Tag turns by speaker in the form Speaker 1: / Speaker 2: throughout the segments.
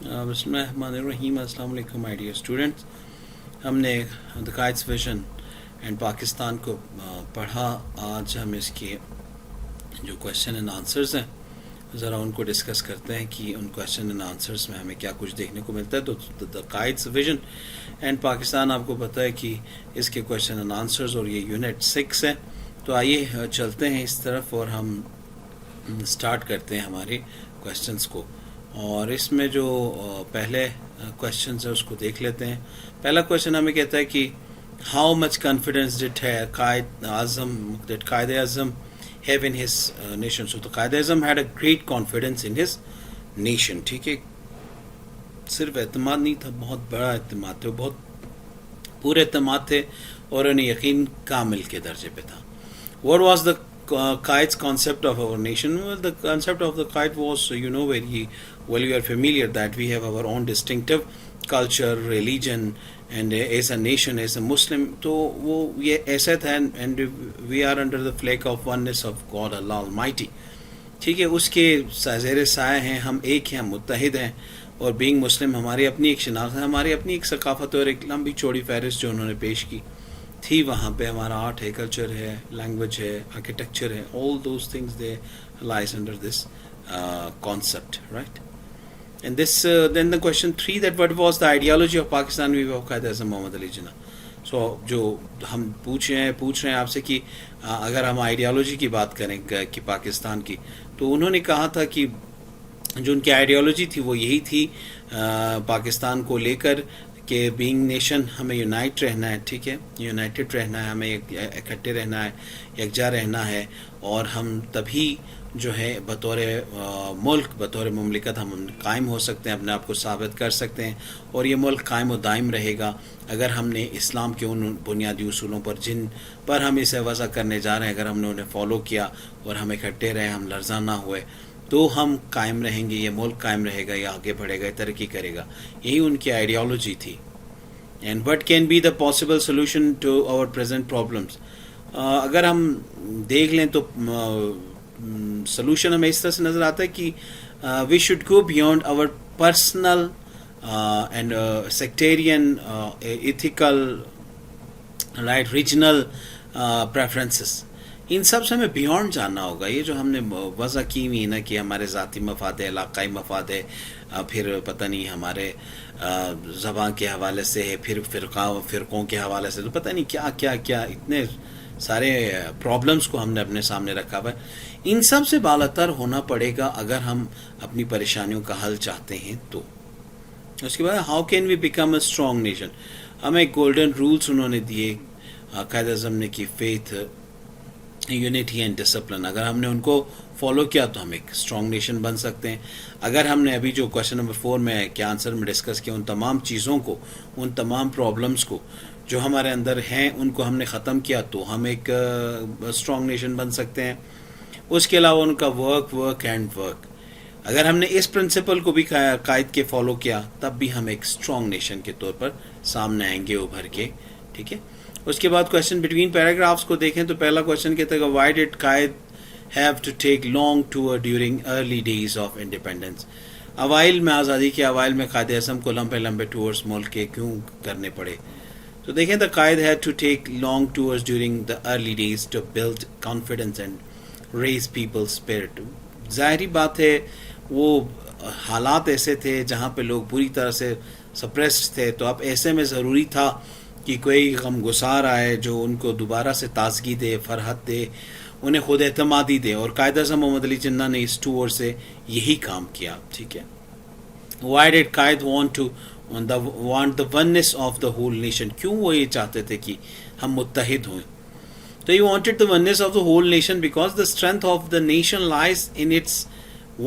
Speaker 1: बिस्मिल्लाहिर्रहमानिर्रहीम। अस्सलाम वालेकुम माय डियर स्टूडेंट्स। हमने the kites vision and Pakistan को पढ़ा। आज हम इसके जो क्वेश्चन एंड आंसर्स हैं ज़रा उनको डिस्कस करते हैं कि उन क्वेश्चन एंड आंसर्स में हमें क्या कुछ देखने को मिलता है। तो the kites vision and Pakistan आपको पता है कि इसके क्वेश्चन एंड आंसर्स और ये यूनिट 6 है। तो आइए चलते हैं इस तरफ और हम स्टार्ट करते हैं हमारे क्वेश्चंस को। और इसमें जो पहले क्वेश्चंस है उसको देख लेते हैं। पहला क्वेश्चन हमें कहता है कि how much confidence did Quaid Azam have in his nation. So the Qaid Azam had a great confidence in his nation. ठीक है, सिर्फ एतमाद नहीं था, बहुत बड़ा एतमाद थे, बहुत पूरे एतमाद थे और उन्हें यकीन कामिल के दर्जे पे था। What was the Qaid's concept of our nation? Well, the concept of the Qaid was, you are familiar that we have our own distinctive culture, religion, and as a nation, as a Muslim, तो वो ये ऐसा था, and we are under the flag of oneness of God Allah Almighty. ठीक है, उसके ज़ेर साया हैं, हम एक हैं, हम मुत्तहिद हैं, और बीइंग मुस्लिम हमारी अपनी एक शनाख्त है, हमारी अपनी एक सकाफत और एक लंबी चौड़ी फहरिस्त जो उन्होंने पेश की थी। वहाँ पे हमारा आर्ट है, कल्चर है, लैंग्वेज है, आर्किटेक्चर है, all those things they lies under this concept, right? And this then the question 3, that what was the ideology of Pakistan we of Qaid Azam Muhammad Ali Jinnah. So जो हम पूछ रहे हैं आपसे कि अगर हम आइडियोलॉजी की बात करें कि पाकिस्तान की, तो उन्होंने कहा था कि जो उनकी आइडियोलॉजी थी वो यही थी पाकिस्तान को लेकर कि बीइंग नेशन हमें यूनाइट रहना है, ठीक है, यूनाइटेड रहना है, हमें इकट्ठे रहना है, यकजा रहना है, और हम तभी जो है बतौर मुल्क, बतौर मुमलिकत हम कायम हो सकते हैं, अपने आप को साबित कर सकते हैं, और ये मुल्क कायम व दायम रहेगा अगर हमने इस्लाम के उन बुनियादी उसूलों पर जिन पर हम इसे वज़ा करने जा रहे हैं, अगर हमने उन्हें फॉलो किया और हम इकट्ठे रहे, हम लर्जा ना हुए, तो हम कायम रहेंगे, ये मुल्क कायम रहेगा, ये आगे बढ़ेगा, तरक्की करेगा। यही उनकी आइडियोलॉजी थी। And what can be the possible solution to our present problems. अगर हम देख लें तो सोल्यूशन हमें इस तरह से नज़र आता है कि we should go beyond our personal and sectarian ethical right regional preferences. इन सब से हमें बियॉन्ड जानना होगा। ये जो हमने वज़ा की हुई ना कि हमारे ज़ाती मफाद है, इलाक़ाई मफाद है, फिर पता नहीं हमारे ज़बान के हवाले से है, फिर फ़िरक़ों के हवाले से, तो पता नहीं क्या क्या क्या इतने सारे प्रॉब्लम्स को हमने अपने सामने रखा हुआ है। इन सब से बालातर होना पड़ेगा अगर हम अपनी परेशानियों का हल चाहते हैं। तो उसके बाद how can we become a strong nation. हमें गोल्डन रूल्स उन्होंने दिए कायद आज़म ने कि फेथ, यूनिटी एंड डिसिप्लिन, अगर हमने उनको फॉलो किया तो हम एक स्ट्रॉन्ग नेशन बन सकते हैं। अगर हमने अभी जो क्वेश्चन नंबर 4 में के आंसर में डिस्कस किया, उन तमाम चीज़ों को, उन तमाम प्रॉब्लम्स को जो हमारे अंदर हैं, उनको हमने ख़त्म किया तो हम एक स्ट्रॉन्ग नेशन बन सकते हैं। उसके अलावा उनका वर्क एंड वर्क, अगर हमने इस प्रिंसिपल को भी कायद के फॉलो किया तब भी हम एक स्ट्रॉन्ग नेशन के तौर पर सामने आएंगे उभर के, ठीक है। उसके बाद क्वेश्चन बिटवीन पैराग्राफ्स को देखें तो पहला क्वेश्चन कहता है why did Quaid have to take long tour during early days of independence. अवाइल में, आज़ादी के अवाइल में कायद आज़म को लंबे लंबे टूर्स मुल्क के क्यों करने पड़े। तो देखें, the Quaid had to take long tours during the early days to build confidence and raise people spirit. ज़ाहिरी बात है वो हालात ऐसे थे जहाँ पे लोग पूरी तरह से सप्रेस्ड थे, तो अब ऐसे में ज़रूरी था कि कोई गम गुसार आए जो उनको दोबारा से ताजगी दे, फरहत दे, उन्हें खुद एतमादी दे, और कायद आज़म मोहम्मद अली जिन्ना ने इस टूर से यही काम किया, ठीक है। Why did Quaid want the oneness of the whole nation, क्यों वो ये चाहते थे कि हम मुत्तहिद हों। तो he wanted the oneness of the whole nation because the strength of the nation lies in its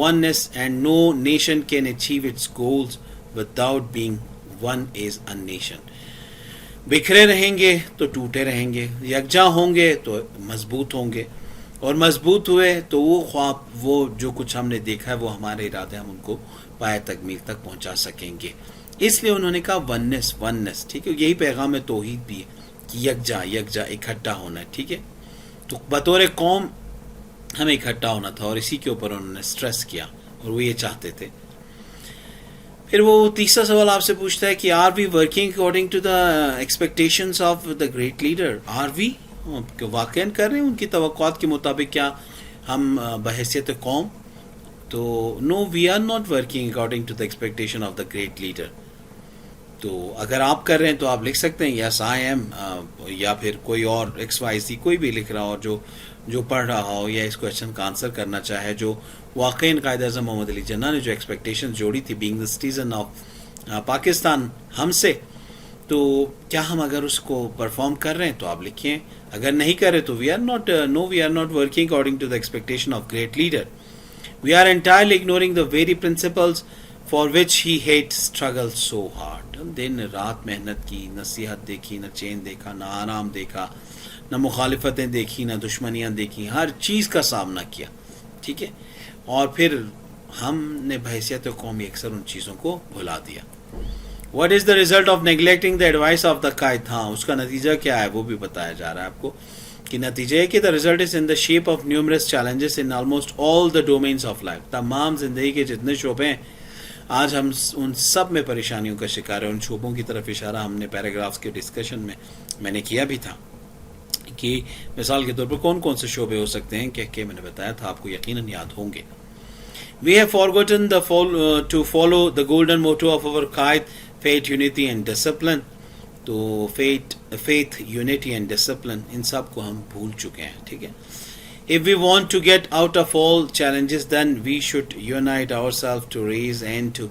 Speaker 1: oneness and no nation can achieve its goals without being one as a nation. बिखरे रहेंगे तो टूटे रहेंगे, यकजा होंगे तो मजबूत होंगे, और मजबूत हुए तो वो ख्वाब, वो जो कुछ हमने देखा है, वो हमारे इरादे, हम उनको पाए तकमील तक पहुंचा सकेंगे। इसलिए उन्होंने कहा वननेस, ठीक है। यही पैगाम तौहीद भी है कि यकजा इकट्ठा होना है, ठीक है। तो बतौर कौम हमें इकट्ठा होना था और इसी के ऊपर उन्होंने स्ट्रेस किया और वो ये चाहते थे। پھر وہ تیسرا سوال آپ سے پوچھتا ہے کہ are we working according to the expectations of the great leader. Are we واقعاً کر رہے ہیں ان کی توقعات کے مطابق کیا ہم بحیثیت قوم؟ تو no we are not working according to the expectation of the great leader. تو اگر آپ کر رہے ہیں تو آپ لکھ سکتے ہیں یس آئی ایم، یا پھر کوئی اور ایکس وائی زی کوئی بھی لکھ رہا ہو جو پڑھ رہا ہو یا اس کویشچن کا آنسر کرنا چاہے، جو واقعی قائد اعظم محمد علی جناح نے جو ایکسپیکٹیشن جوڑی تھی being the citizen of Pakistan ہم سے، تو کیا ہم اگر اس کو پرفارم کر رہے ہیں تو آپ لکھیں. اگر نہیں کر رہے تو we are not working according to the expectation of great leader. We are entirely ignoring the very principles for which he had struggle so hard. دن رات محنت کی، نہ صحت دیکھی، نہ چین دیکھا، نہ آرام دیکھا، نہ مخالفتیں دیکھی، نہ دشمنیاں دیکھی، ہر چیز کا سامنا کیا. ٹھیک ہے، اور پھر ہم نے بحیثیت قومی اکثر ان چیزوں کو بھلا دیا. What is the result of neglecting the advice of the قائد؟ ہاں، اس کا نتیجہ کیا ہے وہ بھی بتایا جا رہا ہے آپ کو کہ نتیجہ ہے کہ the result is in the shape of numerous challenges in almost all the domains of life. تمام زندگی کے جتنے شعبے ہیں آج ہم ان سب میں پریشانیوں کا شکار ہیں. ان شعبوں کی طرف اشارہ ہم نے پیراگرافس کے ڈسکشن میں نے کیا بھی تھا کہ مثال کے طور پر کون کون سے شعبے ہو سکتے ہیں کہ میں نے بتایا تھا، آپ کو یقیناً یاد ہوں گے. We have forgotten to follow the golden motto of our Qaid, faith, unity and discipline. تو faith, unity and discipline ان سب کو ہم بھول چکے ہیں. ٹھیک ہے. If we want to get out of all challenges, then we should unite ourselves to raise and to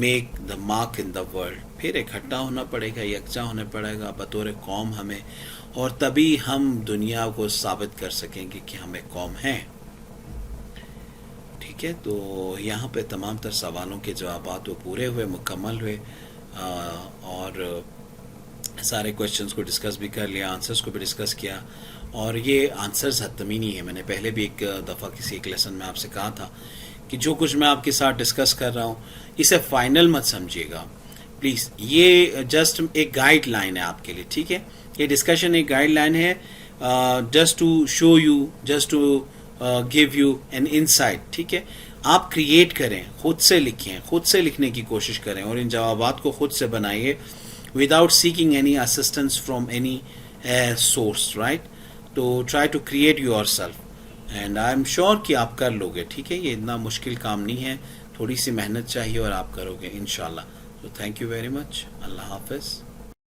Speaker 1: make the mark in the world. پھر اکٹھا ہونا پڑے گا، یکجا ہونا پڑے گا بطور قوم ہمیں، اور تبھی ہم دنیا کو ثابت کر سکیں گے کہ ہم ایک قوم ہیں. ٹھیک ہے. تو یہاں پہ تمام تر سوالوں کے جوابات وہ پورے ہوئے، مکمل ہوئے، اور سارے کویشچنس کو ڈسکس بھی کر لیا، آنسرس کو بھی ڈسکس کیا. اور یہ آنسرز حتمی نہیں ہے. میں نے پہلے بھی ایک دفعہ کسی ایک لیسن میں آپ سے کہا تھا کہ جو کچھ میں آپ کے ساتھ ڈسکس کر رہا ہوں اسے فائنل مت سمجھیے گا پلیز. یہ جسٹ ایک گائیڈ لائن ہے آپ کے لیے. ٹھیک ہے. یہ ڈسکشن ایک گائیڈ لائن ہے، just to show you, just to give you an insight. ٹھیک ہے. آپ کریٹ کریں، خود سے لکھیں، خود سے لکھنے کی کوشش کریں، اور ان جوابات کو خود سے بنائیے without seeking any assistance from any source. Right. تو try to create yourself, and I am sure کہ آپ کر لو گے. ٹھیک ہے. یہ اتنا مشکل کام نہیں ہے، تھوڑی سی محنت چاہیے اور آپ کرو گے انشاءاللہ. تو تھینک یو ویری مچ. اللہ حافظ.